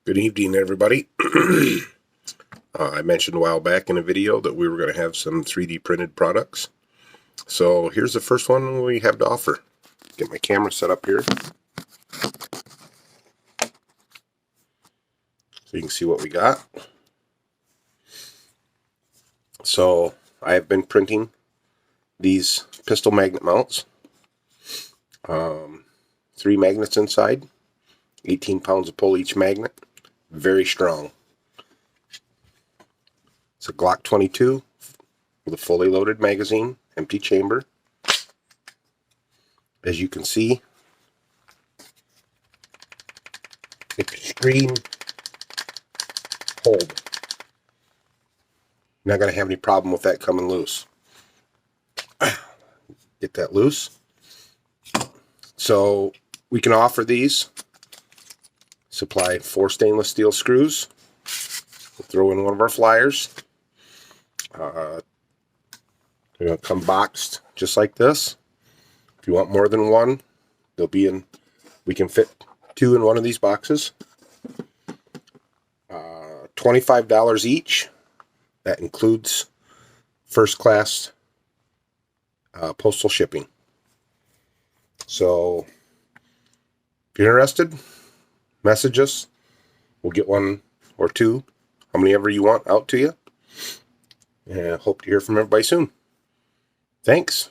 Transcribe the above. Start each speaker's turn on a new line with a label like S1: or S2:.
S1: Good evening, everybody. I mentioned a while back in a video that we were going to have some 3D printed products. So here's the first one we have to offer. Get my camera set up here so you can see what we got. So I have been printing these pistol magnet mounts. 3 magnets inside, 18 pounds of pull each magnet. Very strong. It's a Glock 22 with a fully loaded magazine, empty chamber. As you can see, extreme hold. Not going to have any problem with that coming loose. Get that loose. So we can offer these. Supply 4 stainless steel screws. We'll throw in one of our flyers. They're going to come boxed just like this. If you want more than one, they'll be in. We can fit 2 in one of these boxes. $25 each. That includes first class postal shipping. So if you're interested, message us. We'll get 1 or 2, how many ever you want, out to you. And hope to hear from everybody soon. Thanks.